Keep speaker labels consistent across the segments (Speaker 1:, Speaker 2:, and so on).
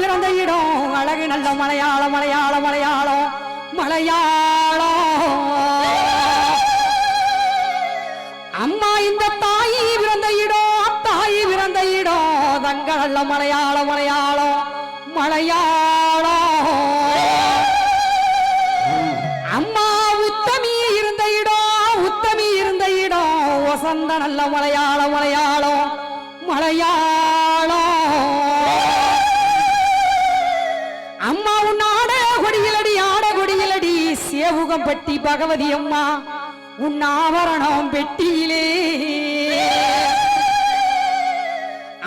Speaker 1: பிறந்த இடம் அழகு நல்ல மலையாளம் மலையாளம் மலையாளம் மலையாளம். அம்மா இந்த தாயி பிறந்த இடம் தாயி பிறந்த இடம் தங்க நல்ல மலையாளம் மலையாளம் மலையாளம். அம்மா உத்தமி இருந்த இடம் உத்தமி இருந்த இடம் வசந்த நல்ல மலையாளம் மலையாளம் மலையாளம். அம்மா உன் ஆட கொடியிலடி ஆட கொடியிலடி சேவுகம் பட்டி பகவதி அம்மா உன் ஆவரணம் பெட்டியிலே.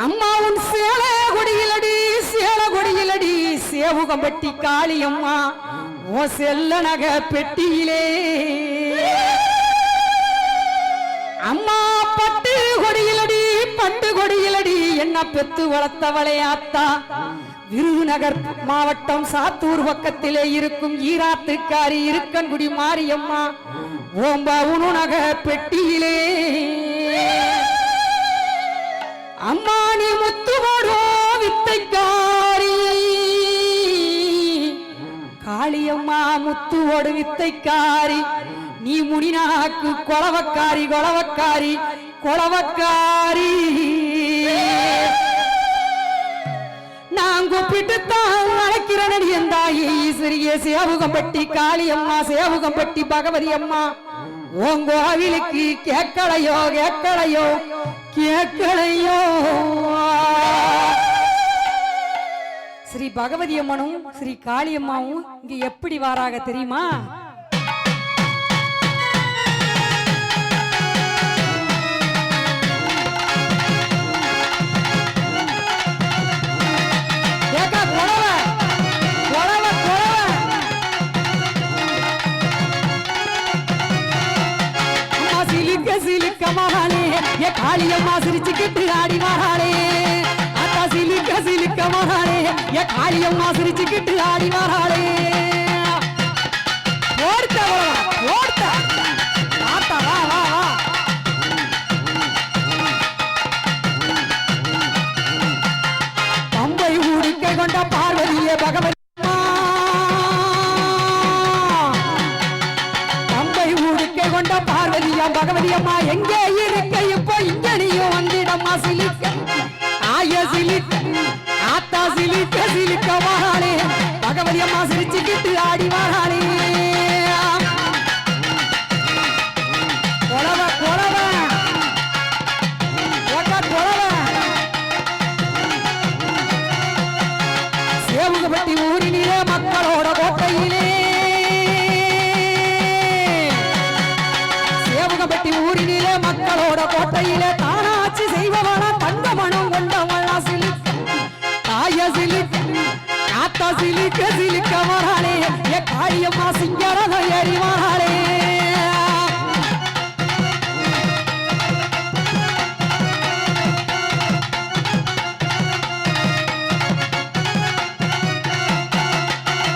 Speaker 1: அம்மா உன் சேல கொடியிலடி சேல கொடியிலடி சேவுகம் பட்டி காளியம்மா ஓ செல்ல நக பெட்டியிலே. அம்மா பட்டு கொடியிலடி பட்டு கொடியிலடி என்ன பெத்து வளர்த்தவளே ஆத்தா. விருதுநகர் மாவட்டம் சாத்தூர் பக்கத்திலே இருக்கும் ஈராத்துக்காரி இருக்கன்குடி மாரியம்மா ஓம்பா உணக பெட்டியிலே. அம்மா நீ முத்துவோடோ வித்தைக்காரி காளியம்மா முத்துவோடு வித்தைக்காரி. நீ முனிநாக்கு கொளவக்காரி கொளவக்காரி கொளவக்காரி. நான் கூப்பிட்டுத்தான் அழைக்கிறனடி எந்தாயே ஈஸ்வரிய சேவுகம்பட்டி காளியம்மா சேவுகம்பட்டி பகவதி அம்மா உன் கோவிலுக்கு கேட்கலையோ கேட்கலையோ கேட்கலையோ. ஸ்ரீ பகவதி அம்மனும் ஸ்ரீ காளியம்மாவும் இங்க எப்படி வாராக தெரியுமா? காளியம்மா சிரிச்சுக்கிட்டு ஆடி மாறாளே அத்தா சிலிக்க சிலிக்க மாறாளே ஏ காளியம்மா சிரிச்சுக்கிட்டு ஆடி மாறாளே. ஓடுத்த ஓடுத்த ஆத்தா வா வா வா. பம்பை ஊடிக்கை கொண்ட பார்வதியே பகவதி பம்பை ஊடிக்கை கொண்ட பார்வதியா பகவதி அம்மா எங்கே இருக்க இப்போ இங்க நீயும் வந்திடம்மா சிலிக்க ஆய சிலிக்க ஆத்தா சிலிக்க சிலிக்க வாராளே பகவதி அம்மா சிரிச்சுக்கிட்டு ஆடி வாராளே. கொலவ கொலவ கொலவ சேவுகப்பட்டி ஊரிலே மக்களோட கோட்டையிலே சேவுகப்பட்டி ஊரிலே மக்களோட கோட்டையிலே தானாட்சி செய்பவளா தங்க மனம் கொண்டவளா சிலிக்க தாய சிலிக்க ஆத்தா சிலிக்க சிலிக்க வராளே ஏ காளியம்மா சிங்கரத ஏறி வராளே.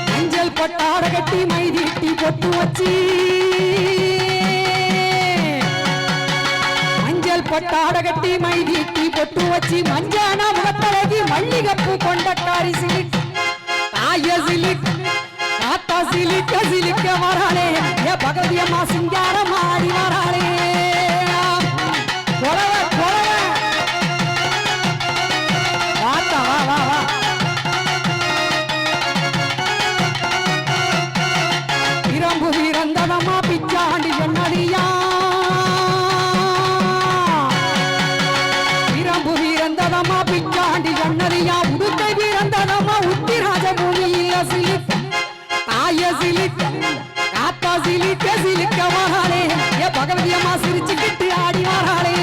Speaker 1: மஞ்சள் பொட்டாட கட்டி மைதீட்டி பொட்டு வச்சி பொட்டாட கட்டி மைதீட்டி பொட்டு வச்சி மஞ்சான முகத்தழகி மல்லிகப்பு கொண்டக்காரி சிலிக் தாய சிலிக் ஆத்தா சிலிக்க சிலிக்க வராளே ஏ பகவதி அம்மா சிங்காரம் ஆடி வராளே. கொலவ கொலவ ஆத்தா வா வா வா. பிரம்பு வீரந்தனமா பிச்சாண்டி சொன்னதியா பிச்சாண்டி சொன்னதியா உடுக்கை வீரந்தனமா உத்திராஜ பூமியில சிலிக்க தாய சிலிக்க ஆத்தா சிலிக்க சிலிக்க வராளே ஏ பகவதி அம்மா சிரிச்சுக்கிட்டு ஆடி வராளே.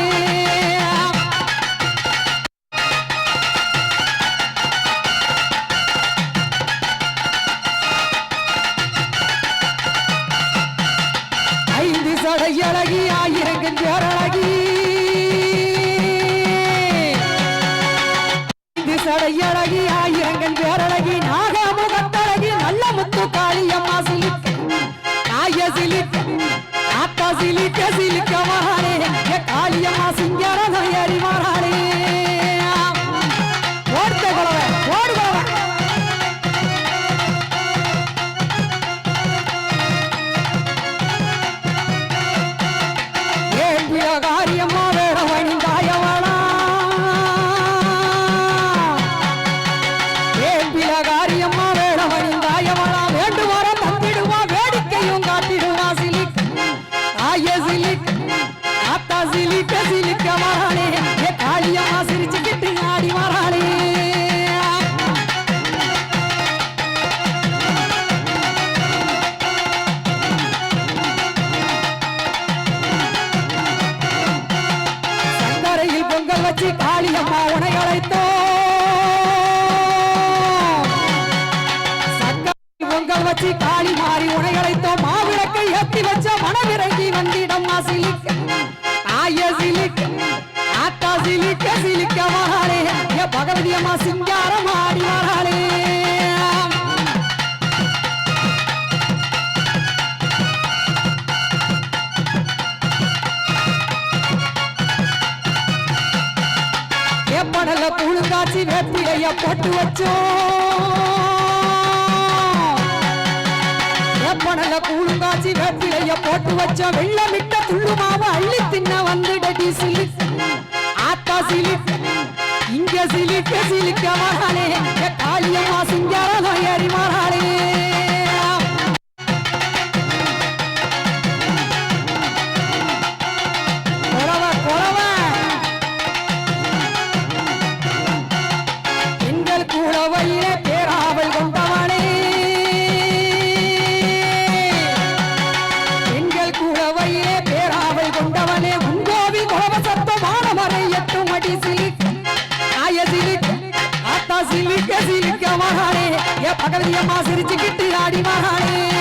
Speaker 1: ஐந்து சடையழகி ஆயிரங்கள் பேரழகி சடையழகி ஆயிரங்கள் பேரழகி நாகமுகத்தழகி நல்ல முத்து காளியம்மா சிலிக்க தாய சிலிக்க ஆத்தா சிலிக்க சிலிக்க வராளே ஏ காளியம்மா சிங்கரத ஏறி வராளே. ஓடுத்த குலவ ஓடுவ வச்சு காளி மாறி உனையழைத்தோம் மாவிளக்கை ஏத்தி வச்ச மனவிறங்கி வந்திடம்மா சிலிக்க ஆய சிலிக்க ஆத்தா சிலிக்க சிலிக்க வராளே ஏ பகவதி அம்மா சிங்காரம் ஆடி வராளே ஏப்படல கூழுங்காச்சி வேப்பிலைய போட்டு வச்சோம் ஏப்படல கூழுங்காச்சி வேப்பிலைய போட்டு வச்சோம் வெள்ளமிட்ட துள்ளுமாவ அள்ளி தின்ன வந்துடடி சிலிக்க ஆத்தா சிலிக்க இங்க சிலிக்க சிலிக்க மகாளே காளியம்மா சிங்காரம் ஏறி மகாளே பகவதியம்மா சிரிச்சுக்கிட்டு ஆடி மகாளே